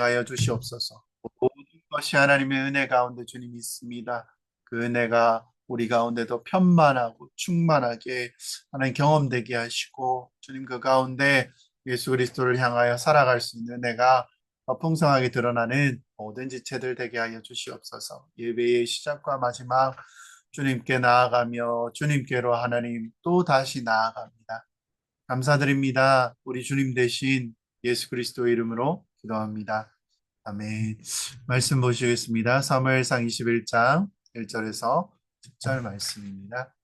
하여 주시옵소서. 모든 것이 하나님의 은혜 가운데 주님 있습니다. 그 은혜가 우리 가운데도 편만하고 충만하게 하나님 경험되게 하시고 주님 그 가운데 예수 그리스도를 향하여 살아갈 수 있는 은혜가 풍성하게 드러나는 모든 지체들 되게 하여 주시옵소서. 예배의 시작과 마지막 주님께 나아가며 주님께로 하나님 또 다시 나아갑니다. 감사드립니다. 우리 주님 대신 예수 그리스도의 이름으로 기도합니다. 아멘. 말씀 보시겠습니다. 사무엘상 21장 1절에서 10절 말씀입니다.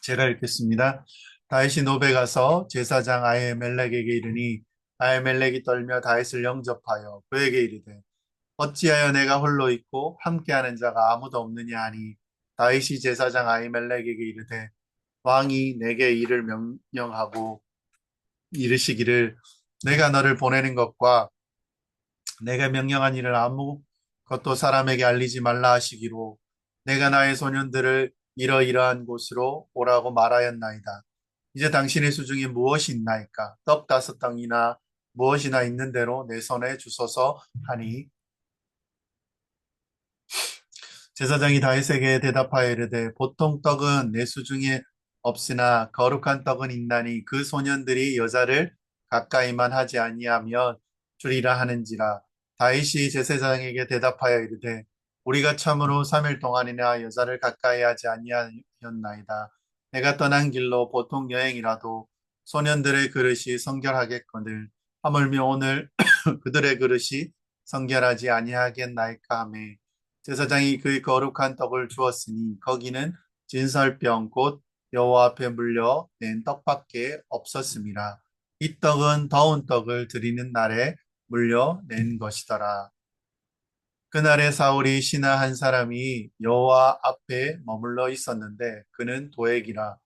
제가 읽겠습니다. 다윗이 노베 가서 제사장 아히멜렉에게 이르니 아히멜렉이 떨며 다윗을 영접하여 그에게 이르되 어찌하여 내가 홀로 있고 함께하는 자가 아무도 없느냐 하니 다윗이 제사장 아히멜렉에게 이르되 왕이 내게 이를 명령하고 이르시기를 내가 너를 보내는 것과 내가 명령한 일을 아무것도 사람에게 알리지 말라 하시기로 내가 나의 소년들을 이러이러한 곳으로 오라고 말하였나이다. 이제 당신의 수중에 무엇이 있나이까? 떡 5덩이나 무엇이나 있는 대로 내 손에 주소서 하니 제사장이 다윗에게 대답하여 이르되 보통 떡은 내 수중에 없으나 거룩한 떡은 있나니 그 소년들이 여자를 가까이만 하지 아니하면 주리라 하는지라. 다윗이 제사장에게 대답하여 이르되 우리가 참으로 3일 동안이나 여자를 가까이 하지 아니하였나이다. 내가 떠난 길로 보통 여행이라도 소년들의 그릇이 성결하겠거늘 하물며 오늘 그들의 그릇이 성결하지 아니하겠나이까 하며 제사장이 그 거룩한 떡을 주었으니 거기는 진설병 곧 여호와 앞에 물려 낸 떡밖에 없었습니다. 이 떡은 더운 떡을 드리는 날에 물려 낸 것이더라. 그날에 사울이 신하 한 사람이 여호와 앞에 머물러 있었는데 그는 도액이라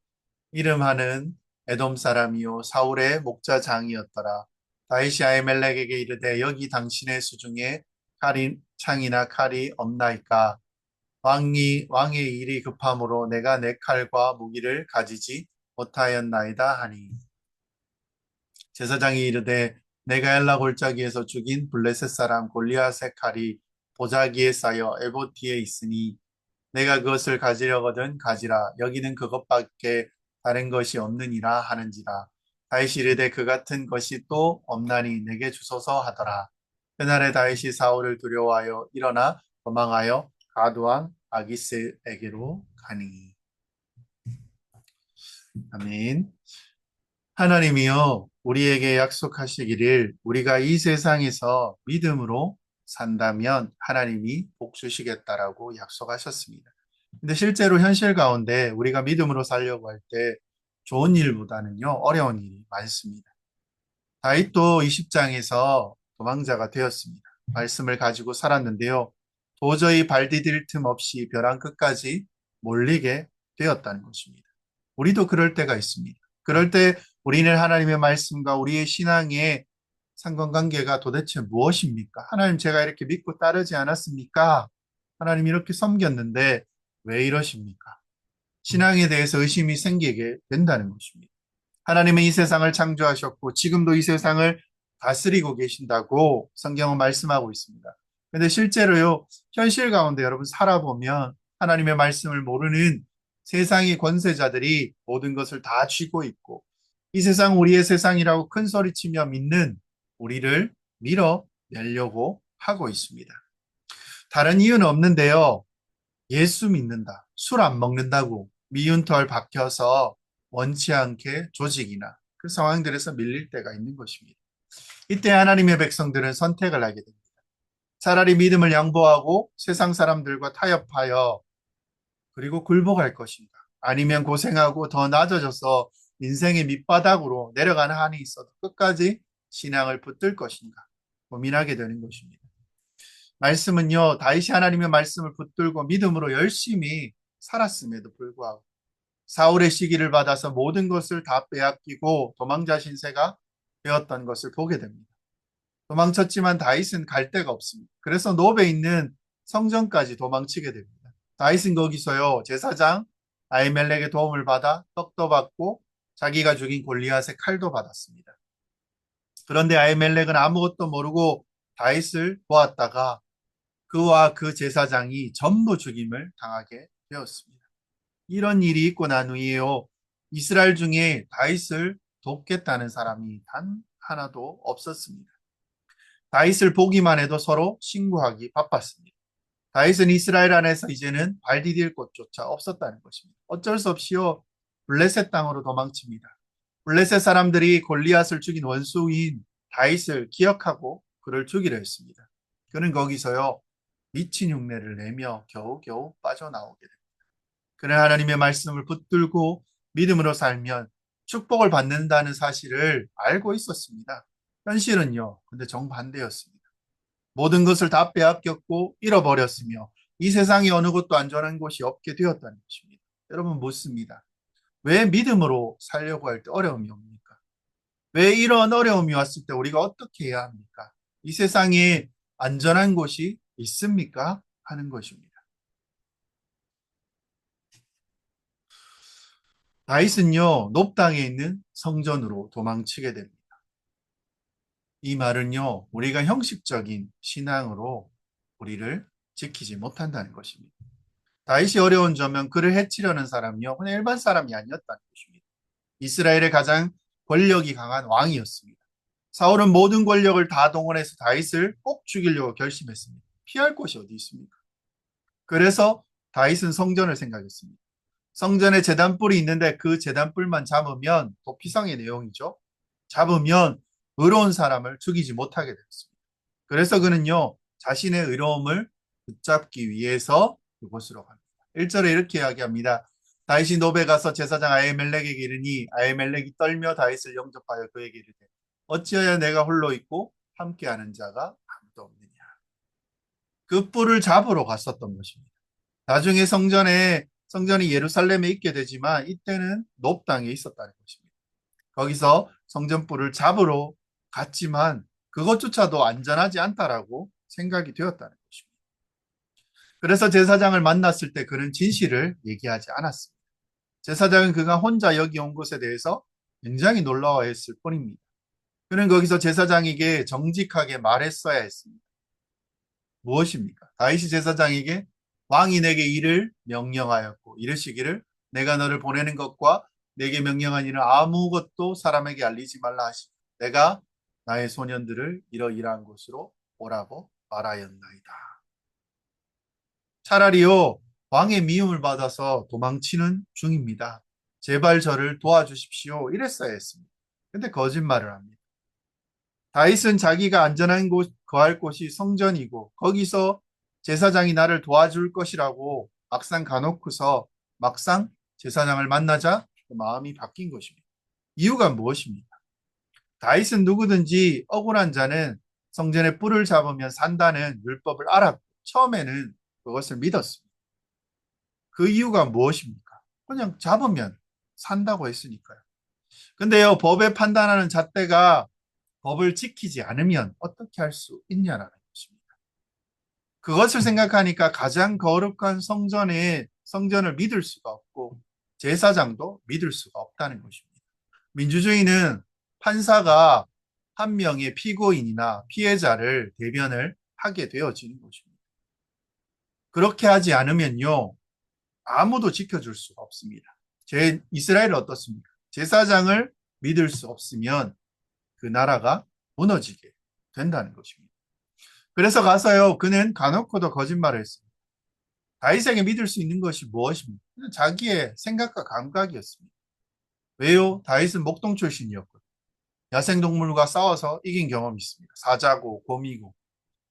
이름하는 에돔 사람이요 사울의 목자장이었더라. 다윗이 아히멜렉에게 이르되 여기 당신의 수중에 창이나 칼이 없나이까? 왕의 일이 급함으로 내가 내 칼과 무기를 가지지 못하였나이다 하니 제사장이 이르되 내가 엘라 골짜기에서 죽인 블레셋 사람 골리앗의 칼이 보자기에 쌓여 에봇 뒤에 있으니 내가 그것을 가지려거든 가지라 여기는 그것밖에 다른 것이 없느니라 하는지라. 다윗이 이르되 그 같은 것이 또 없나니 내게 주소서 하더라. 그날에 다윗이 사울을 두려워하여 일어나 도망하여 가드왕 아기스에게로 가니. 아멘. 하나님이여 우리에게 약속하시기를 우리가 이 세상에서 믿음으로 산다면 하나님이 복 주시겠다라고 약속하셨습니다. 근데 실제로 현실 가운데 우리가 믿음으로 살려고 할 때 좋은 일보다는요, 어려운 일이 많습니다. 다윗도 20장에서 도망자가 되었습니다. 말씀을 가지고 살았는데요. 도저히 발 디딜 틈 없이 벼랑 끝까지 몰리게 되었다는 것입니다. 우리도 그럴 때가 있습니다. 그럴 때 우리는 하나님의 말씀과 우리의 신앙의 상관관계가 도대체 무엇입니까? 하나님 제가 이렇게 믿고 따르지 않았습니까? 하나님 이렇게 섬겼는데 왜 이러십니까? 신앙에 대해서 의심이 생기게 된다는 것입니다. 하나님은 이 세상을 창조하셨고 지금도 이 세상을 다스리고 계신다고 성경은 말씀하고 있습니다. 근데 실제로요, 현실 가운데 여러분 살아보면 하나님의 말씀을 모르는 세상의 권세자들이 모든 것을 다 쥐고 있고 이 세상 우리의 세상이라고 큰 소리치며 믿는 우리를 밀어내려고 하고 있습니다. 다른 이유는 없는데요. 예수 믿는다, 술 안 먹는다고 미운 털 박혀서 원치 않게 조직이나 그 상황들에서 밀릴 때가 있는 것입니다. 이때 하나님의 백성들은 선택을 하게 됩니다. 차라리 믿음을 양보하고 세상 사람들과 타협하여 그리고 굴복할 것인가? 아니면 고생하고 더 낮아져서 인생의 밑바닥으로 내려가는 한이 있어도 끝까지 신앙을 붙들 것인가? 고민하게 되는 것입니다. 말씀은요, 다윗이 하나님의 말씀을 붙들고 믿음으로 열심히 살았음에도 불구하고 사울의 시기를 받아서 모든 것을 다 빼앗기고 도망자 신세가 되었던 것을 보게 됩니다. 도망쳤지만 다윗은 갈 데가 없습니다. 그래서 노베에 있는 성전까지 도망치게 됩니다. 다윗은 거기서요, 제사장 아히멜렉의 도움을 받아 떡도 받고 자기가 죽인 골리앗의 칼도 받았습니다. 그런데 아히멜렉은 아무것도 모르고 다윗을 도왔다가 그와 그 제사장이 전부 죽임을 당하게 되었습니다. 이런 일이 있고 난 후에요. 이스라엘 중에 다윗을 돕겠다는 사람이 단 하나도 없었습니다. 다윗을 보기만 해도 서로 신고하기 바빴습니다. 다윗은 이스라엘 안에서 이제는 발 디딜 곳조차 없었다는 것입니다. 어쩔 수 없이요. 블레셋 땅으로 도망칩니다. 블레셋 사람들이 골리앗을 죽인 원수인 다윗을 기억하고 그를 죽이려 했습니다. 그는 거기서요. 미친 흉내를 내며 겨우겨우 빠져나오게 됩니다. 그는 하나님의 말씀을 붙들고 믿음으로 살면 축복을 받는다는 사실을 알고 있었습니다. 현실은요. 근데 정반대였습니다. 모든 것을 다 빼앗겼고 잃어버렸으며 이 세상에 어느 곳도 안전한 곳이 없게 되었다는 것입니다. 여러분 묻습니다. 왜 믿음으로 살려고 할 때 어려움이 옵니까? 왜 이런 어려움이 왔을 때 우리가 어떻게 해야 합니까? 이 세상에 안전한 곳이 있습니까? 하는 것입니다. 다윗은요, 높당에 있는 성전으로 도망치게 됩니다. 이 말은요, 우리가 형식적인 신앙으로 우리를 지키지 못한다는 것입니다. 다윗이 어려운 점은 그를 해치려는 사람이요, 그냥 일반 사람이 아니었다는 것입니다. 이스라엘의 가장 권력이 강한 왕이었습니다. 사울은 모든 권력을 다 동원해서 다윗을 꼭 죽이려고 결심했습니다. 피할 곳이 어디 있습니까? 그래서 다윗은 성전을 생각했습니다. 성전에 제단뿔이 있는데 그 제단뿔만 잡으면 도피성의 내용이죠. 잡으면 의로운 사람을 죽이지 못하게 되었습니다. 그래서 그는요, 자신의 의로움을 붙잡기 위해서 그곳으로 갑니다. 1절에 이렇게 이야기합니다. 다윗이 노베 가서 제사장 아히멜렉에게 이르니 아히멜렉이 떨며 다윗을 영접하여 그에게 이르되 어찌하여 내가 홀로 있고 함께하는 자가 아무도 없느냐. 그 뿔을 잡으러 갔었던 것입니다. 나중에 성전이 예루살렘에 있게 되지만 이때는 높 땅에 있었다는 것입니다. 거기서 성전불을 잡으러 갔지만 그것조차도 안전하지 않다라고 생각이 되었다는 것입니다. 그래서 제사장을 만났을 때 그는 진실을 얘기하지 않았습니다. 제사장은 그가 혼자 여기 온 것에 대해서 굉장히 놀라워했을 뿐입니다. 그는 거기서 제사장에게 정직하게 말했어야 했습니다. 무엇입니까? 다윗이 제사장에게 왕이 내게 이를 명령하였고 이르시기를 내가 너를 보내는 것과 내게 명령한 일은 아무것도 사람에게 알리지 말라 하시고 내가 나의 소년들을 이러이러한 곳으로 오라고 말하였나이다. 차라리요 왕의 미움을 받아서 도망치는 중입니다. 제발 저를 도와주십시오. 이랬어야 했습니다. 근데 거짓말을 합니다. 다윗은 자기가 안전한 곳, 거할 곳이 성전이고 거기서 제사장이 나를 도와줄 것이라고 막상 가놓고서 막상 제사장을 만나자 그 마음이 바뀐 것입니다. 이유가 무엇입니까? 다윗은 누구든지 억울한 자는 성전에 뿔을 잡으면 산다는 율법을 알았고 처음에는 그것을 믿었습니다. 그 이유가 무엇입니까? 그냥 잡으면 산다고 했으니까요. 근데요, 법에 판단하는 잣대가 법을 지키지 않으면 어떻게 할 수 있냐라는 것입니다. 그것을 생각하니까 가장 거룩한 성전을 믿을 수가 없고 제사장도 믿을 수가 없다는 것입니다. 민주주의는 판사가 한 명의 피고인이나 피해자를 대변을 하게 되어지는 것입니다. 그렇게 하지 않으면요, 아무도 지켜줄 수가 없습니다. 이스라엘은 어떻습니까? 제사장을 믿을 수 없으면 그 나라가 무너지게 된다는 것입니다. 그래서 가서요, 그는 가놓고도 거짓말을 했습니다. 다윗에게 믿을 수 있는 것이 무엇입니까? 자기의 생각과 감각이었습니다. 왜요? 다윗은 목동 출신이었거든요. 야생동물과 싸워서 이긴 경험이 있습니다. 사자고, 곰이고.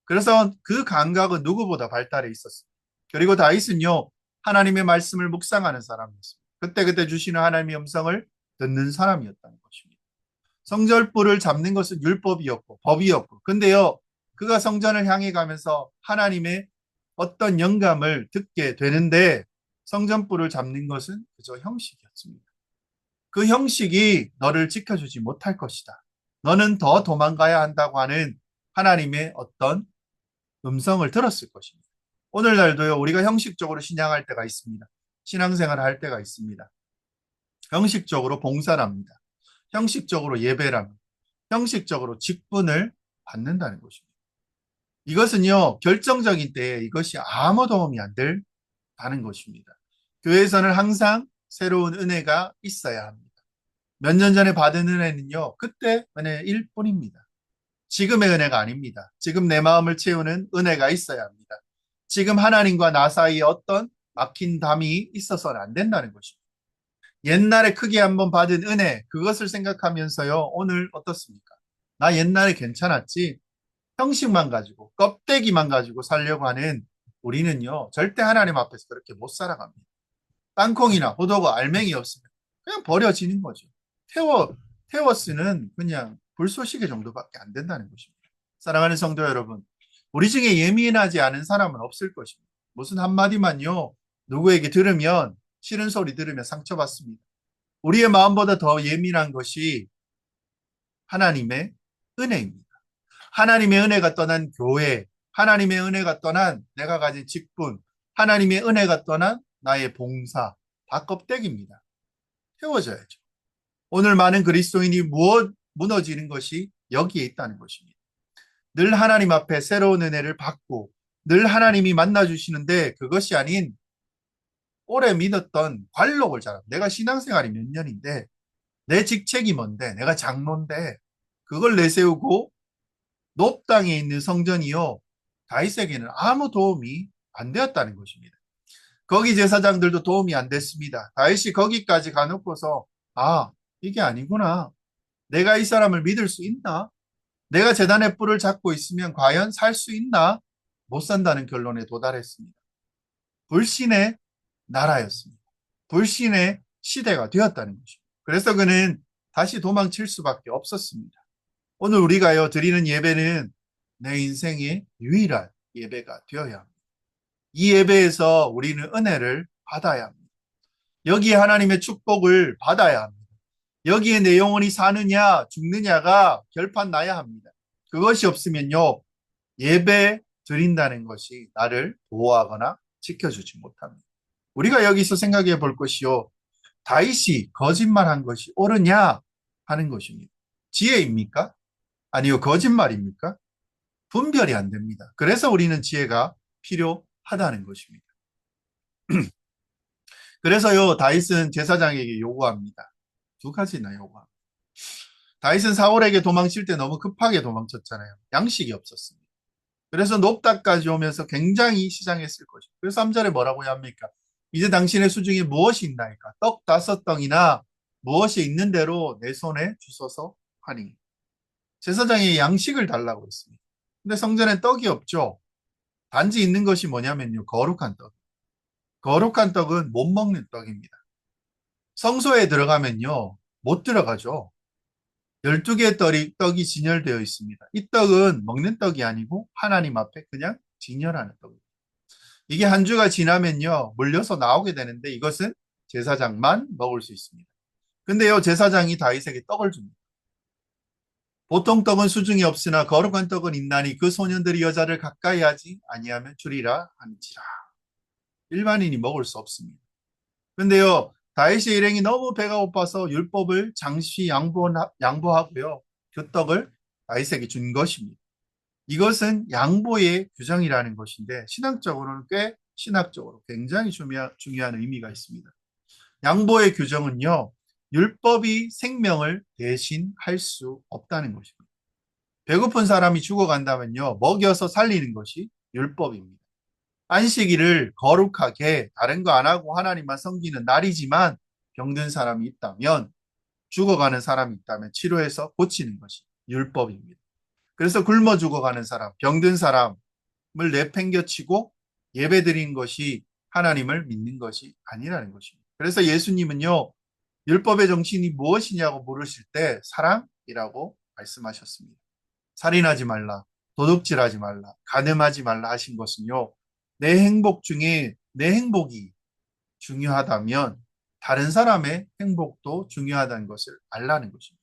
그래서 그 감각은 누구보다 발달해 있었습니다. 그리고 다윗은요, 하나님의 말씀을 묵상하는 사람이었습니다. 그때그때 주시는 하나님의 음성을 듣는 사람이었다는 것입니다. 성전불을 잡는 것은 율법이었고 법이었고 근데요 그가 성전을 향해 가면서 하나님의 어떤 영감을 듣게 되는데 성전불을 잡는 것은 그저 형식이었습니다. 그 형식이 너를 지켜주지 못할 것이다. 너는 더 도망가야 한다고 하는 하나님의 어떤 음성을 들었을 것입니다. 오늘날도요 우리가 형식적으로 신앙할 때가 있습니다. 신앙생활을 할 때가 있습니다. 형식적으로 봉사를 합니다. 형식적으로 예배를 합니다. 형식적으로 직분을 받는다는 것입니다. 이것은요, 결정적인 때에 이것이 아무 도움이 안 된다는 것입니다. 교회에서는 항상 새로운 은혜가 있어야 합니다. 몇 년 전에 받은 은혜는요, 그때 은혜일 뿐입니다. 지금의 은혜가 아닙니다. 지금 내 마음을 채우는 은혜가 있어야 합니다. 지금 하나님과 나 사이에 어떤 막힌 담이 있어서는 안 된다는 것입니다. 옛날에 크게 한번 받은 은혜, 그것을 생각하면서요, 오늘 어떻습니까? 나 옛날에 괜찮았지? 형식만 가지고, 껍데기만 가지고 살려고 하는 우리는요, 절대 하나님 앞에서 그렇게 못 살아갑니다. 땅콩이나 호두가 알맹이 없으면 그냥 버려지는 거죠. 태워, 태워 쓰는 그냥 불쏘시개 정도밖에 안 된다는 것입니다. 사랑하는 성도 여러분, 우리 중에 예민하지 않은 사람은 없을 것입니다. 무슨 한마디만요, 누구에게 들으면, 싫은 소리 들으면 상처받습니다. 우리의 마음보다 더 예민한 것이 하나님의 은혜입니다. 하나님의 은혜가 떠난 교회, 하나님의 은혜가 떠난 내가 가진 직분, 하나님의 은혜가 떠난 나의 봉사, 다 껍데기입니다. 태워져야죠. 오늘 많은 그리스도인이 무너지는 것이 여기에 있다는 것입니다. 늘 하나님 앞에 새로운 은혜를 받고 늘 하나님이 만나주시는데 그것이 아닌 오래 믿었던 관록을 자라. 내가 신앙생활이 몇 년인데 내 직책이 뭔데 내가 장로인데 그걸 내세우고 높당에 있는 성전이요. 다윗에게는 아무 도움이 안 되었다는 것입니다. 거기 제사장들도 도움이 안 됐습니다. 다윗이 거기까지 가놓고서 아 이게 아니구나. 내가 이 사람을 믿을 수 있나? 내가 제단의 뿔을 잡고 있으면 과연 살 수 있나? 못 산다는 결론에 도달했습니다. 불신의 나라였습니다. 불신의 시대가 되었다는 것입니다. 그래서 그는 다시 도망칠 수밖에 없었습니다. 오늘 우리가요 드리는 예배는 내 인생의 유일한 예배가 되어야 합니다. 이 예배에서 우리는 은혜를 받아야 합니다. 여기에 하나님의 축복을 받아야 합니다. 여기에 내 영혼이 사느냐 죽느냐가 결판 나야 합니다. 그것이 없으면요 예배 드린다는 것이 나를 보호하거나 지켜주지 못합니다. 우리가 여기서 생각해 볼 것이요 다윗이 거짓말한 것이 옳으냐 하는 것입니다. 지혜입니까? 아니요 거짓말입니까? 분별이 안 됩니다. 그래서 우리는 지혜가 필요하다는 것입니다. 그래서요 다윗은 제사장에게 요구합니다. 두 가지나 요구합니다. 다윗은 사울에게 도망칠 때 너무 급하게 도망쳤잖아요. 양식이 없었습니다. 그래서 높다까지 오면서 굉장히 시장했을 것이고 그래서 3절에 뭐라고 해야 합니까? 이제 당신의 수중에 무엇이 있나이까? 떡 5덩이나 무엇이 있는 대로 내 손에 주소서 하니. 제사장이 양식을 달라고 했습니다. 근데 성전엔 떡이 없죠. 단지 있는 것이 뭐냐면요. 거룩한 떡. 거룩한 떡은 못 먹는 떡입니다. 성소에 들어가면요. 못 들어가죠. 12개의 떡이 진열되어 있습니다. 이 떡은 먹는 떡이 아니고 하나님 앞에 그냥 진열하는 떡입니다. 이게 한 주가 지나면요. 물려서 나오게 되는데 이것은 제사장만 먹을 수 있습니다. 근데요. 제사장이 다윗에게 떡을 줍니다. 보통 떡은 수중이 없으나 거룩한 떡은 있나니 그 소년들이 여자를 가까이 하지 아니하면 주리라 하는지라. 일반인이 먹을 수 없습니다. 근데요. 다윗의 일행이 너무 배가 고파서 율법을 잠시 양보하고요. 그 떡을 다윗에게 준 것입니다. 이것은 양보의 규정이라는 것인데 신앙적으로는 꽤 신학적으로 굉장히 중요한 의미가 있습니다. 양보의 규정은요. 율법이 생명을 대신할 수 없다는 것입니다. 배고픈 사람이 죽어간다면요. 먹여서 살리는 것이 율법입니다. 안식일을 거룩하게 다른 거 안 하고 하나님만 섬기는 날이지만 병든 사람이 있다면 죽어가는 사람이 있다면 치료해서 고치는 것이 율법입니다. 그래서 굶어 죽어가는 사람, 병든 사람을 내팽겨치고 예배드린 것이 하나님을 믿는 것이 아니라는 것입니다. 그래서 예수님은요, 율법의 정신이 무엇이냐고 물으실 때 사랑이라고 말씀하셨습니다. 살인하지 말라, 도둑질하지 말라, 간음하지 말라 하신 것은요, 내 행복 중에 내 행복이 중요하다면 다른 사람의 행복도 중요하다는 것을 알라는 것입니다.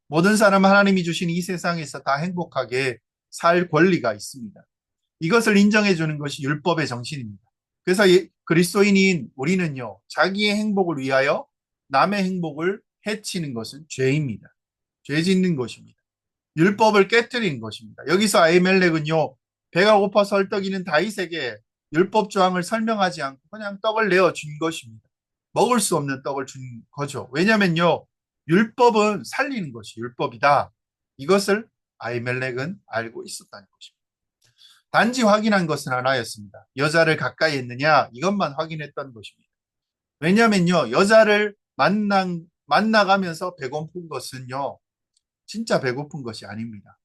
모든 사람은 하나님이 주신 이 세상에서 다 행복하게 살 권리가 있습니다. 이것을 인정해 주는 것이 율법의 정신입니다. 그래서 그리스도인인 우리는요, 자기의 행복을 위하여 남의 행복을 해치는 것은 죄입니다. 죄 짓는 것입니다. 율법을 깨뜨리는 것입니다. 여기서 아히멜렉은요, 배가 고파서 헐떡이는 다윗에게 율법 조항을 설명하지 않고 그냥 떡을 내어 준 것입니다. 먹을 수 없는 떡을 준 거죠. 왜냐면요, 율법은 살리는 것이 율법이다. 이것을 아히멜렉은 알고 있었다는 것입니다. 단지 확인한 것은 하나였습니다. 여자를 가까이 했느냐? 이것만 확인했던 것입니다. 왜냐면요, 여자를 만나가면서 배고픈 것은요, 진짜 배고픈 것이 아닙니다.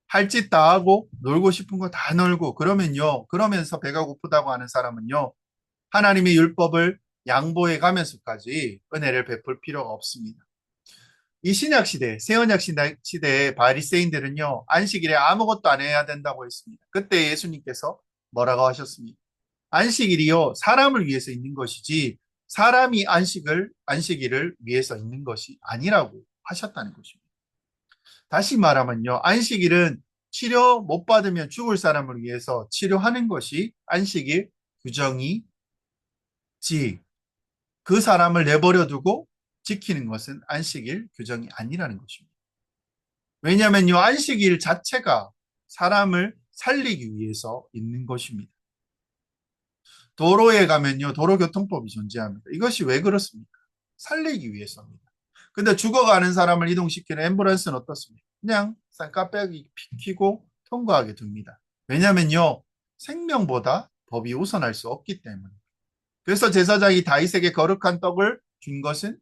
할 짓 다 하고 놀고 싶은 거 다 놀고 그러면요. 그러면서 배가 고프다고 하는 사람은요. 하나님의 율법을 양보해 가면서까지 은혜를 베풀 필요가 없습니다. 이 신약 시대, 새 언약 시대의 바리새인들은요. 안식일에 아무것도 안 해야 된다고 했습니다. 그때 예수님께서 뭐라고 하셨습니까? 안식일이요. 사람을 위해서 있는 것이지 사람이 안식일을 위해서 있는 것이 아니라고 하셨다는 것입니다. 다시 말하면요. 안식일은 치료 못 받으면 죽을 사람을 위해서 치료하는 것이 안식일 규정이지 그 사람을 내버려 두고 지키는 것은 안식일 규정이 아니라는 것입니다. 왜냐하면요. 안식일 자체가 사람을 살리기 위해서 있는 것입니다. 도로에 가면요. 도로교통법이 존재합니다. 이것이 왜 그렇습니까? 살리기 위해서입니다. 근데 죽어가는 사람을 이동시키는 앰뷸런스는 어떻습니까? 그냥 쌍까빼기 피키고 통과하게 둡니다. 왜냐면요, 생명보다 법이 우선할 수 없기 때문에. 그래서 제사장이 다윗에게 거룩한 떡을 준 것은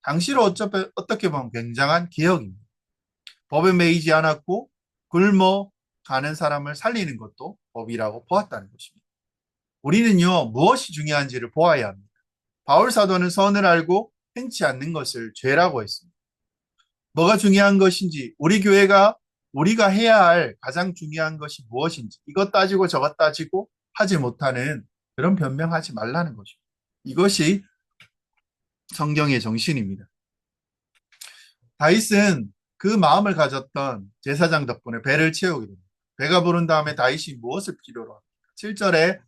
당시로 어떻게 보면 굉장한 개혁입니다. 법에 매이지 않았고 굶어 가는 사람을 살리는 것도 법이라고 보았다는 것입니다. 우리는요, 무엇이 중요한지를 보아야 합니다. 바울 사도는 선을 알고 행치 않는 것을 죄라고 했습니다. 뭐가 중요한 것인지, 우리 교회가 우리가 해야 할 가장 중요한 것이 무엇인지, 이것 따지고 저것 따지고 하지 못하는 그런 변명하지 말라는 것입니다. 이것이 성경의 정신입니다. 다윗은 그 마음을 가졌던 제사장 덕분에 배를 채우게 됩니다. 배가 부른 다음에 다윗이 무엇을 필요로 합니까? 7절에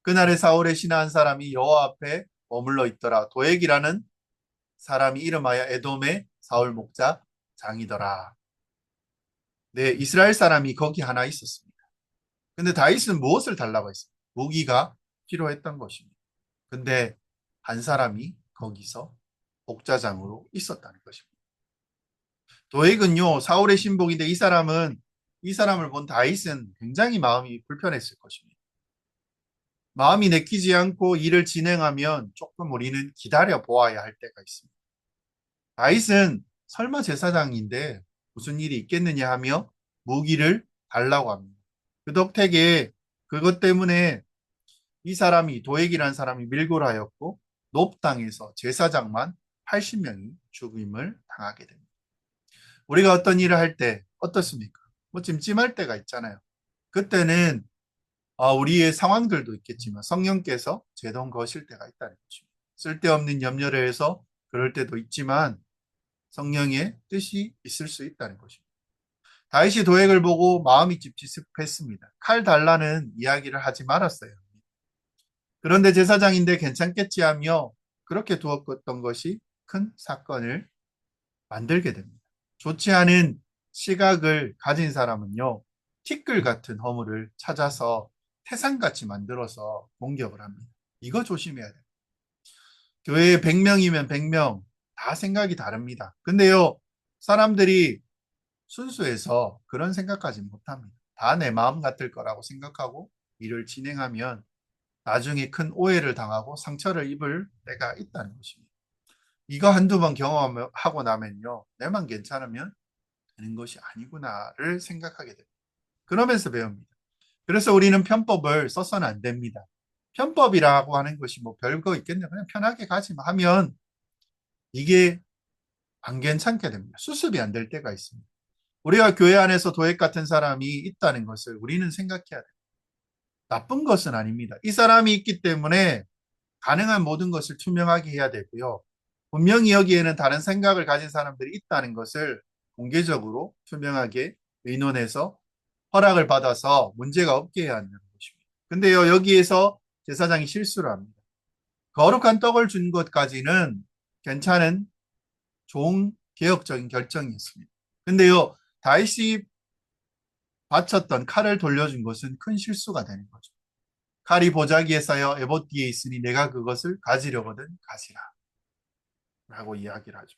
그날에 사울의 신하 한 사람이 여호와 앞에 머물러 있더라. 도액이라는 사람이 이름하여 에돔의 사울 목자 장이더라. 네, 이스라엘 사람이 거기 하나 있었습니다. 근데 다윗은 무엇을 달라고 했습니까? 무기가 필요했던 것입니다. 근데 한 사람이 거기서 목자장으로 있었다는 것입니다. 도액은요, 사울의 신복인데 이 사람을 본 다윗은 굉장히 마음이 불편했을 것입니다. 마음이 내키지 않고 일을 진행하면 조금 우리는 기다려 보아야 할 때가 있습니다. 다윗은 설마 제사장인데 무슨 일이 있겠느냐 하며 무기를 달라고 합니다. 그 덕택에 그것 때문에 이 사람이 도액이라는 사람이 밀고를 하였고 높당에서 제사장만 80명이 죽임을 당하게 됩니다. 우리가 어떤 일을 할 때 어떻습니까? 뭐 찜찜할 때가 있잖아요. 그때는 우리의 상황들도 있겠지만 성령께서 제동 거실 때가 있다는 것입니다. 쓸데없는 염려를 해서 그럴 때도 있지만 성령의 뜻이 있을 수 있다는 것입니다. 다윗이 도액을 보고 마음이 찝찝했습니다. 칼 달라는 이야기를 하지 말았어요. 그런데 제사장인데 괜찮겠지 하며 그렇게 두었던 것이 큰 사건을 만들게 됩니다. 좋지 않은 시각을 가진 사람은요, 티끌 같은 허물을 찾아서 태산같이 만들어서 공격을 합니다. 이거 조심해야 돼요. 교회에 100명이면 100명 다 생각이 다릅니다. 근데요, 사람들이 순수해서 그런 생각까지 못합니다. 다 내 마음 같을 거라고 생각하고 일을 진행하면 나중에 큰 오해를 당하고 상처를 입을 때가 있다는 것입니다. 이거 한두 번 경험하고 나면요, 내만 괜찮으면 되는 것이 아니구나를 생각하게 됩니다. 그러면서 배웁니다. 그래서 우리는 편법을 써서는 안 됩니다. 편법이라고 하는 것이 뭐 별거 있겠냐, 그냥 편하게 가지 하면 이게 안 괜찮게 됩니다. 수습이 안 될 때가 있습니다. 우리가 교회 안에서 도액 같은 사람이 있다는 것을 우리는 생각해야 돼요. 나쁜 것은 아닙니다. 이 사람이 있기 때문에 가능한 모든 것을 투명하게 해야 되고요. 분명히 여기에는 다른 생각을 가진 사람들이 있다는 것을 공개적으로 투명하게 의논해서 허락을 받아서 문제가 없게 해야 한다는 것입니다. 근데요, 여기에서 제사장이 실수를 합니다. 거룩한 떡을 준 것까지는 괜찮은 좋은 개혁적인 결정이었습니다. 근데요, 다윗이 바쳤던 칼을 돌려준 것은 큰 실수가 되는 거죠. 칼이 보자기에 쌓여 에봇 뒤에 있으니 내가 그것을 가지려거든 가지라. 라고 이야기를 하죠.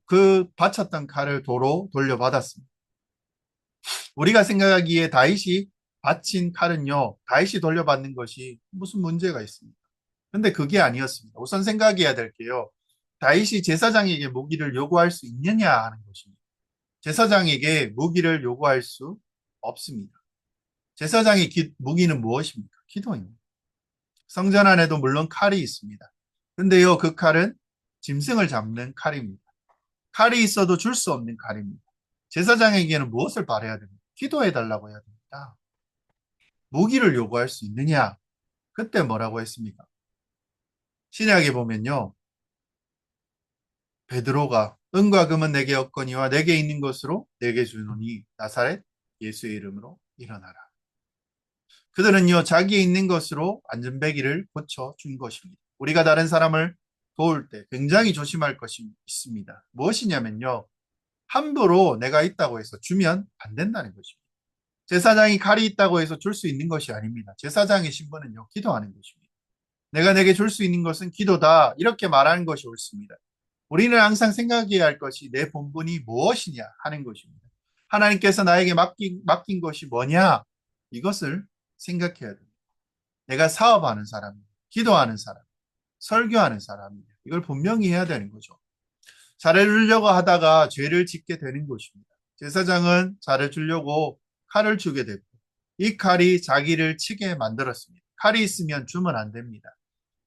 그 바쳤던 칼을 도로 돌려받았습니다. 우리가 생각하기에 다윗이 바친 칼은요, 다윗이 돌려받는 것이 무슨 문제가 있습니까? 근데 그게 아니었습니다. 우선 생각해야 될 게요. 다윗이 제사장에게 무기를 요구할 수 있느냐 하는 것입니다. 제사장에게 무기를 요구할 수 없습니다. 제사장의 무기는 무엇입니까? 기도입니다. 성전 안에도 물론 칼이 있습니다. 근데요, 그 칼은 짐승을 잡는 칼입니다. 칼이 있어도 줄 수 없는 칼입니다. 제사장에게는 무엇을 바라야 됩니까? 기도해 달라고 해야 됩니다. 무기를 요구할 수 있느냐? 그때 뭐라고 했습니까? 신약에 보면요. 베드로가 은과 금은 내게 없거니와 내게 있는 것으로 내게 주노니 나사렛 예수의 이름으로 일어나라. 그들은요, 자기에 있는 것으로 안전벨기를 고쳐준 것입니다. 우리가 다른 사람을 도울 때 굉장히 조심할 것이 있습니다. 무엇이냐면요, 함부로 내가 있다고 해서 주면 안 된다는 것입니다. 제사장이 칼이 있다고 해서 줄 수 있는 것이 아닙니다. 제사장의 신분은요, 기도하는 것입니다. 내가 내게 줄 수 있는 것은 기도다. 이렇게 말하는 것이 옳습니다. 우리는 항상 생각해야 할 것이 내 본분이 무엇이냐 하는 것입니다. 하나님께서 나에게 맡긴 것이 뭐냐? 이것을 생각해야 됩니다. 내가 사업하는 사람이야. 기도하는 사람, 설교하는 사람이야. 이걸 분명히 해야 되는 거죠. 잘해주려고 하다가 죄를 짓게 되는 것입니다. 제사장은 잘해주려고 칼을 주게 됐고, 이 칼이 자기를 치게 만들었습니다. 칼이 있으면 주면 안 됩니다.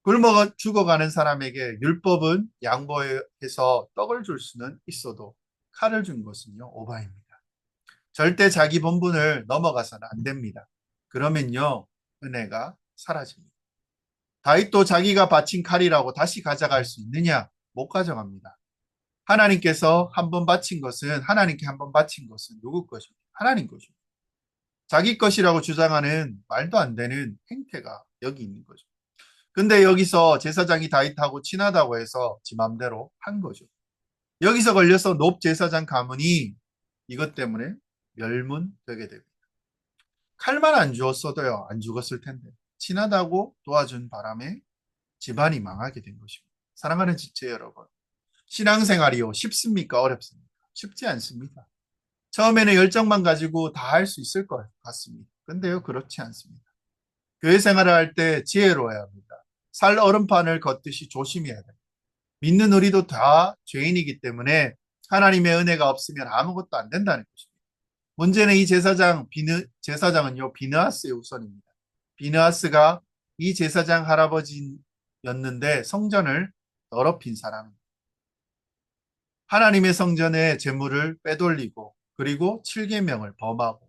굶어 죽어가는 사람에게 율법은 양보해서 떡을 줄 수는 있어도 칼을 준 것은요, 오바입니다. 절대 자기 본분을 넘어가서는 안 됩니다. 그러면요, 은혜가 사라집니다. 다윗도 자기가 바친 칼이라고 다시 가져갈 수 있느냐? 못 가져갑니다. 하나님께서 한 번 바친 것은, 하나님께 한 번 바친 것은 누구 것입니까? 하나님 것입니다. 자기 것이라고 주장하는 말도 안 되는 행태가 여기 있는 거죠. 근데 여기서 제사장이 다윗하고 친하다고 해서 지 맘대로 한 거죠. 여기서 걸려서 높 제사장 가문이 이것 때문에 멸문되게 됩니다. 칼만 안 주었어도요, 안 죽었을 텐데. 친하다고 도와준 바람에 집안이 망하게 된 것입니다. 사랑하는 지체 여러분, 신앙생활이요, 쉽습니까? 어렵습니까? 쉽지 않습니다. 처음에는 열정만 가지고 다 할 수 있을 것 같습니다. 근데요, 그렇지 않습니다. 교회 생활을 할 때 지혜로워야 합니다. 살 얼음판을 걷듯이 조심해야 됩니다. 믿는 우리도 다 죄인이기 때문에 하나님의 은혜가 없으면 아무것도 안 된다는 것입니다. 문제는 이 제사장은요, 비느하스의 후손입니다. 비느하스가 이 제사장 할아버지였는데 성전을 더럽힌 사람입니다. 하나님의 성전의 재물을 빼돌리고 그리고 7계명을 범하고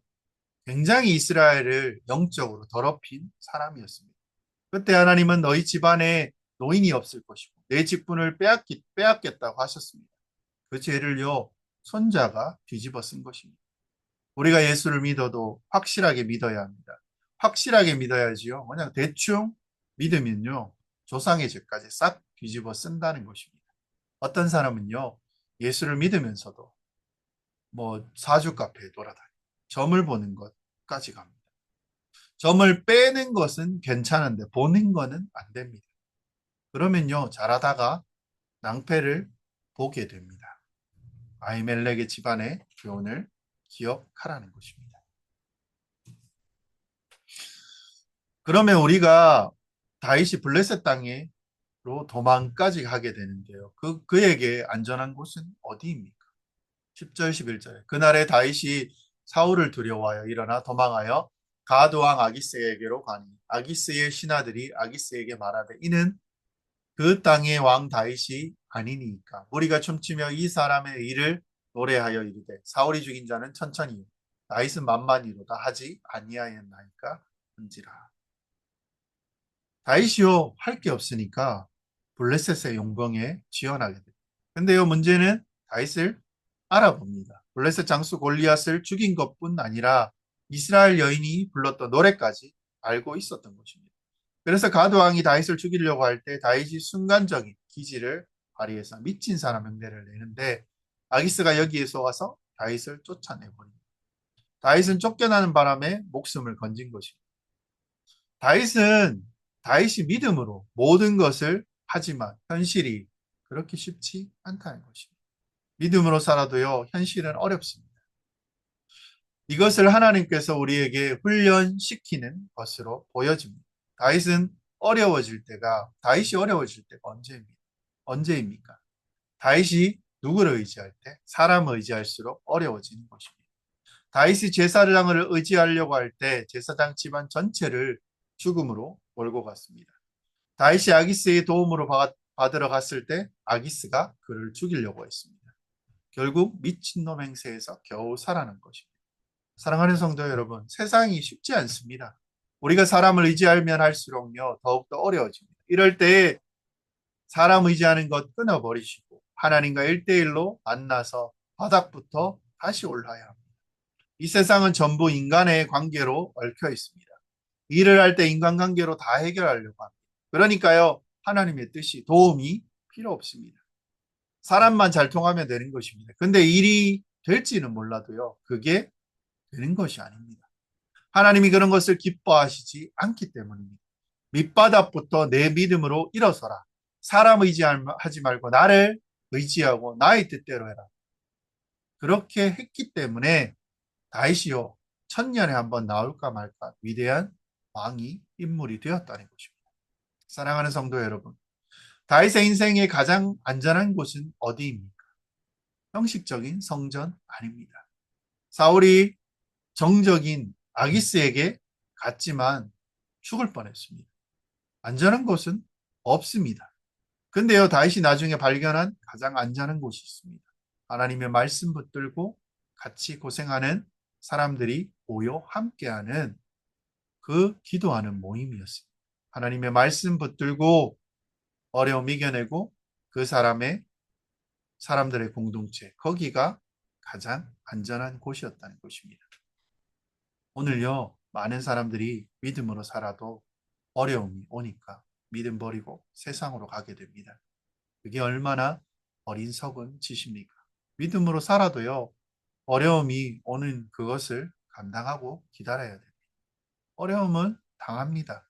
굉장히 이스라엘을 영적으로 더럽힌 사람이었습니다. 그때 하나님은 너희 집안에 노인이 없을 것이고 내 직분을 빼앗겠다고 하셨습니다. 그 죄를요, 손자가 뒤집어 쓴 것입니다. 우리가 예수를 믿어도 확실하게 믿어야 합니다. 확실하게 믿어야지요. 그냥 대충 믿으면요, 조상의 죄까지 싹 뒤집어 쓴다는 것입니다. 어떤 사람은요, 예수를 믿으면서도 뭐 사주 카페에 돌아다니고 점을 보는 것까지 갑니다. 점을 빼는 것은 괜찮은데 보는 거는 안 됩니다. 그러면요, 잘하다가 낭패를 보게 됩니다. 아히멜렉의 집안의 교훈을 기억하라는 것입니다. 그러면 우리가 다윗이 블레셋 땅으로 도망까지 가게 되는데요. 그에게 안전한 곳은 어디입니까? 10절, 11절에 그날에 다윗이 사울을 두려워하여 일어나 도망하여 가드 왕 아기스에게로 가니 아기스의 신하들이 아기스에게 말하되 이는 그 땅의 왕 다윗이 아니니까 우리가 춤추며 이 사람의 일을 노래하여 이르되 사울이 죽인 자는 천천히 다윗은 만만히로다 하지 아니하였나이까 한지라. 다윗이요 할 게 없으니까 블레셋의 용병에 지원하게 됩니다. 근데요 문제는 다윗을 알아봅니다. 블레셋 장수 골리앗을 죽인 것뿐 아니라 이스라엘 여인이 불렀던 노래까지 알고 있었던 것입니다. 그래서 가드 왕이 다윗을 죽이려고 할 때 다윗이 순간적인 기지를 발휘해서 미친 사람 흉내를 내는데 아기스가 여기에서 와서 다윗을 쫓아내버립니다. 다윗은 쫓겨나는 바람에 목숨을 건진 것입니다. 다윗은 다윗이 믿음으로 모든 것을 하지만 현실이 그렇게 쉽지 않다는 것입니다. 믿음으로 살아도요, 현실은 어렵습니다. 이것을 하나님께서 우리에게 훈련시키는 것으로 보여집니다. 다윗이 어려워질 때가 언제입니까? 다윗이 누구를 의지할 때? 사람을 의지할수록 어려워지는 것입니다. 다윗이 제사장을 의지하려고 할 때 제사장 집안 전체를 죽음으로 몰고 갔습니다. 다윗이 아기스의 도움으로 받으러 갔을 때 아기스가 그를 죽이려고 했습니다. 결국 미친놈 행세에서 겨우 살아난 것입니다. 사랑하는 성도 여러분, 세상이 쉽지 않습니다. 우리가 사람을 의지하면 할수록요, 더욱더 어려워집니다. 이럴 때 사람 의지하는 것 끊어버리시고 하나님과 1대1로 만나서 바닥부터 다시 올라야 합니다. 이 세상은 전부 인간의 관계로 얽혀 있습니다. 일을 할 때 인간관계로 다 해결하려고 합니다. 그러니까요, 하나님의 뜻이 도움이 필요 없습니다. 사람만 잘 통하면 되는 것입니다. 근데 일이 될지는 몰라도요, 그게 되는 것이 아닙니다. 하나님이 그런 것을 기뻐하시지 않기 때문입니다. 밑바닥부터 내 믿음으로 일어서라. 사람 의지하지 말고 나를 의지하고 나의 뜻대로 해라. 그렇게 했기 때문에 다윗이요, 천년에 한번 나올까 말까 위대한 왕이 인물이 되었다는 것입니다. 사랑하는 성도 여러분, 다윗의 인생의 가장 안전한 곳은 어디입니까? 형식적인 성전 아닙니다. 사울이 정적인 아기스에게 갔지만 죽을 뻔했습니다. 안전한 곳은 없습니다. 근데요, 다윗이 나중에 발견한 가장 안전한 곳이 있습니다. 하나님의 말씀 붙들고 같이 고생하는 사람들이 모여 함께하는 그 기도하는 모임이었습니다. 하나님의 말씀 붙들고 어려움 이겨내고 그 사람들의 공동체, 거기가 가장 안전한 곳이었다는 것입니다. 오늘요, 많은 사람들이 믿음으로 살아도 어려움이 오니까 믿음 버리고 세상으로 가게 됩니다. 그게 얼마나 어린석은 짓입니까? 믿음으로 살아도요, 어려움이 오는 그것을 감당하고 기다려야 됩니다. 어려움은 당합니다.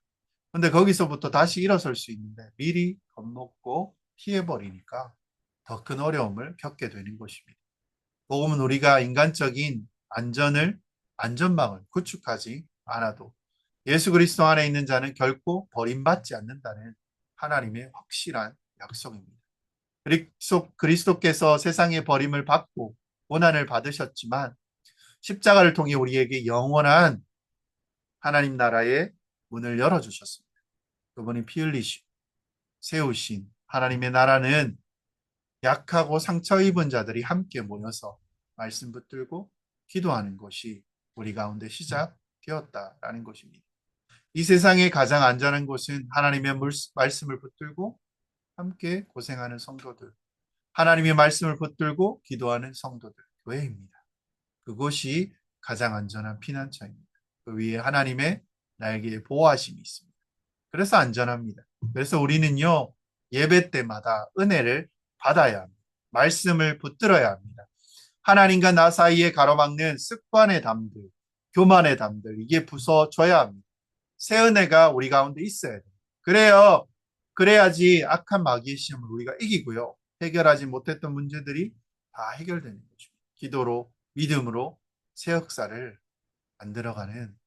근데 거기서부터 다시 일어설 수 있는데 미리 겁먹고 피해버리니까 더 큰 어려움을 겪게 되는 것입니다. 복음은 우리가 인간적인 안전망을 구축하지 않아도 예수 그리스도 안에 있는 자는 결코 버림받지 않는다는 하나님의 확실한 약속입니다. 그리스도께서 세상의 버림을 받고 고난을 받으셨지만 십자가를 통해 우리에게 영원한 하나님 나라의 문을 열어주셨습니다. 그분이 피 흘리시고 세우신 하나님의 나라는 약하고 상처 입은 자들이 함께 모여서 말씀 붙들고 기도하는 것이 우리 가운데 시작되었다라는 것입니다. 이 세상의 가장 안전한 곳은 하나님의 말씀을 붙들고 함께 고생하는 성도들, 하나님의 말씀을 붙들고 기도하는 성도들, 교회입니다. 그곳이 가장 안전한 피난처입니다. 그 위에 하나님의 날개에 보호하심이 있습니다. 그래서 안전합니다. 그래서 우리는요, 예배 때마다 은혜를 받아야 합니다. 말씀을 붙들어야 합니다. 하나님과 나 사이에 가로막는 습관의 담들, 교만의 담들, 이게 부서져야 합니다. 새 은혜가 우리 가운데 있어야 돼요. 그래야지 악한 마귀의 시험을 우리가 이기고요. 해결하지 못했던 문제들이 다 해결되는 거죠. 기도로, 믿음으로 새 역사를 만들어가는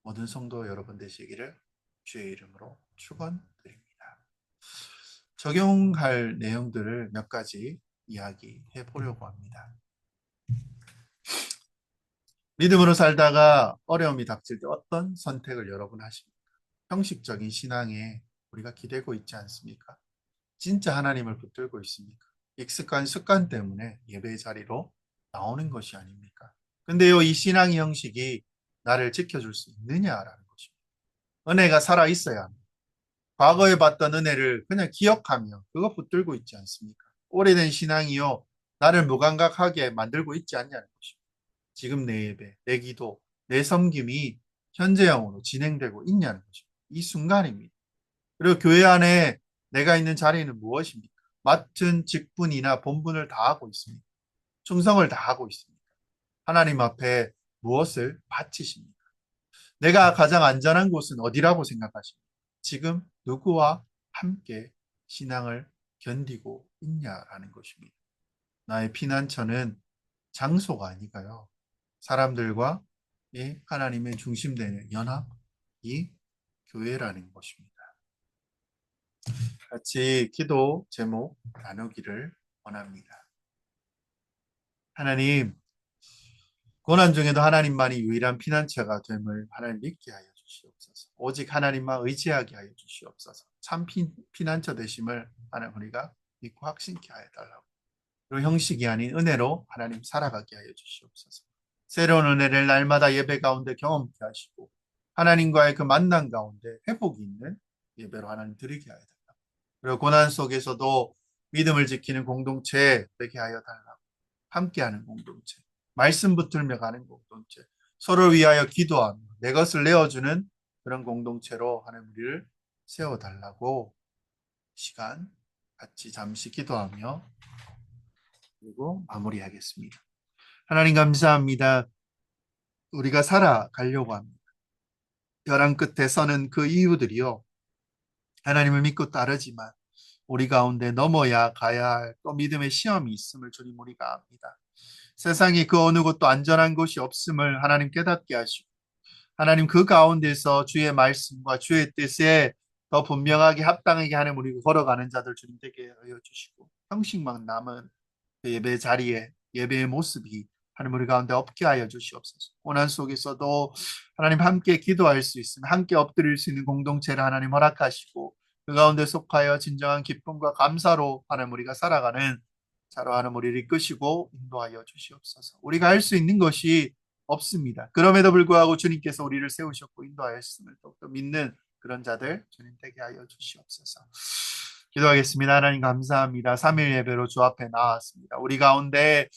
모든 성도 여러분 되시기를 주의 이름으로 축원드립니다. 적용할 내용들을 몇 가지 이야기해 보려고 합니다. 믿음으로 살다가 어려움이 닥칠 때 어떤 선택을 여러분 하십니까? 형식적인 신앙에 우리가 기대고 있지 않습니까? 진짜 하나님을 붙들고 있습니까? 익숙한 습관 때문에 예배 자리로 나오는 것이 아닙니까? 근데요, 이 신앙의 형식이 나를 지켜줄 수 있느냐라는 것입니다. 은혜가 살아 있어야 합니다. 과거에 받던 은혜를 그냥 기억하며 그거 붙들고 있지 않습니까? 오래된 신앙이요, 나를 무감각하게 만들고 있지 않냐는 것입니다. 지금 내 예배, 내 기도, 내 섬김이 현재형으로 진행되고 있냐는 것입니다. 이 순간입니다. 그리고 교회 안에 내가 있는 자리는 무엇입니까? 맡은 직분이나 본분을 다하고 있습니다. 충성을 다하고 있습니다. 하나님 앞에 무엇을 바치십니까? 내가 가장 안전한 곳은 어디라고 생각하십니까? 지금 누구와 함께 신앙을 견디고 있냐라는 것입니다. 나의 피난처는 장소가 아니가요. 사람들과 이 하나님의 중심되는 연합, 이 교회라는 것입니다. 같이 기도 제목 나누기를 원합니다. 하나님, 고난 중에도 하나님만이 유일한 피난처가 됨을 하나님 믿게 하여 주시옵소서. 오직 하나님만 의지하게 하여 주시옵소서. 참 피난처 되심을 하나님 우리가 믿고 확신케 하여 달라고. 그리고 형식이 아닌 은혜로 하나님 살아가게 하여 주시옵소서. 새로운 은혜를 날마다 예배 가운데 경험케 하시고 하나님과의 그 만남 가운데 회복이 있는 예배로 하나님 드리게 하여 달라고. 그리고 고난 속에서도 믿음을 지키는 공동체 되게 하여 달라고. 함께하는 공동체, 말씀 붙들며 가는 공동체, 서로를 위하여 기도하며 내 것을 내어주는 그런 공동체로 하나님 우리를 세워달라고 시간 같이 잠시 기도하며 그리고 마무리하겠습니다. 하나님 감사합니다. 우리가 살아가려고 합니다. 벼랑 끝에 서는 그 이유들이요. 하나님을 믿고 따르지만 우리 가운데 넘어야 가야 할 또 믿음의 시험이 있음을 주님 우리가 압니다. 세상에 그 어느 곳도 안전한 곳이 없음을 하나님 깨닫게 하시고 하나님 그 가운데서 주의 말씀과 주의 뜻에 더 분명하게 합당하게 하는 우리 걸어가는 자들 주님 되게 하여 주시고 형식만 남은 그 예배 자리에 예배의 모습이 하나님 우리 가운데 없게 하여 주시옵소서. 고난 속에서도 하나님 함께 기도할 수 있으면 함께 엎드릴 수 있는 공동체를 하나님 허락하시고 그 가운데 속하여 진정한 기쁨과 감사로 하나님 우리가 살아가는 자로 하나님 우리를 이끄시고 인도하여 주시옵소서. 우리가 할 수 있는 것이 없습니다. 그럼에도 불구하고 주님께서 우리를 세우셨고 인도하였음을 더욱더 믿는 그런 자들 주님 되게 하여 주시옵소서. 기도하겠습니다. 하나님 감사합니다. 3일 예배로 주 앞에 나왔습니다. 우리 가운데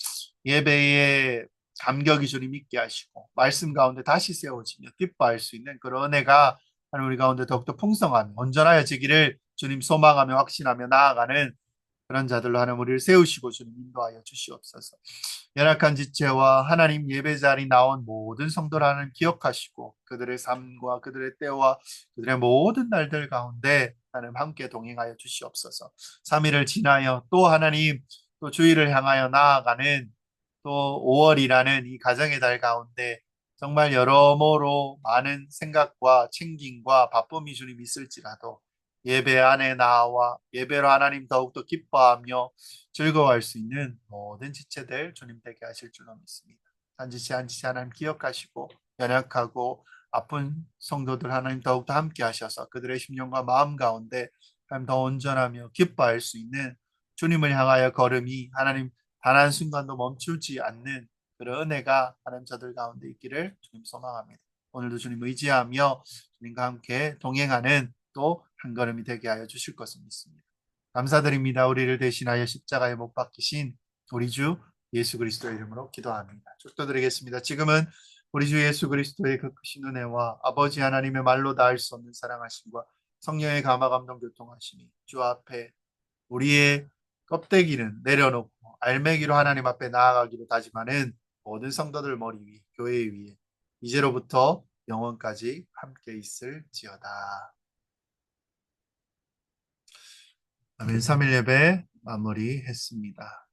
예배에 감격이 주님 있게 하시고 말씀 가운데 다시 세워지며 기뻐할 수 있는 그런 은혜가 하나님 우리 가운데 더욱더 풍성하며 온전하여지기를 주님 소망하며 확신하며 나아가는 그런 자들로 하나님 우리를 세우시고 주님 인도하여 주시옵소서. 연약한 지체와 하나님 예배 자리 나온 모든 성도를 하나님 기억하시고 그들의 삶과 그들의 때와 그들의 모든 날들 가운데 하나님 함께 동행하여 주시옵소서. 3일을 지나여 또 하나님 또 주일을 향하여 나아가는 또 5월이라는 이 가정의 달 가운데 정말 여러모로 많은 생각과 챙김과 바쁨이 주님 있을지라도 예배 안에 나와 예배로 하나님 더욱더 기뻐하며 즐거워할 수 있는 모든 지체들 주님 되게 하실 줄로 믿습니다. 한 지체 한 지체 하나님 기억하시고 연약하고 아픈 성도들 하나님 더욱더 함께 하셔서 그들의 심령과 마음 가운데 하나님 더 온전하며 기뻐할 수 있는 주님을 향하여 걸음이 하나님 단 한순간도 멈추지 않는 그런 은혜가 하나님 저들 가운데 있기를 주님 소망합니다. 오늘도 주님 의지하며 주님과 함께 동행하는 또 한 걸음이 되게 하여 주실 것을 믿습니다. 감사드립니다. 우리를 대신하여 십자가에 못 박히신 우리 주 예수 그리스도의 이름으로 기도합니다. 축도드리겠습니다. 지금은 우리 주 예수 그리스도의 그 크신 은혜와 아버지 하나님의 말로 닿을 수 없는 사랑하심과 성령의 감화 감동 교통하심이 주 앞에 우리의 껍데기는 내려놓고 알매기로 하나님 앞에 나아가기로 다짐하는 모든 성도들 머리 위, 교회 위에 이제로부터 영원까지 함께 있을지어다. 아멘. 3일 예배 마무리했습니다.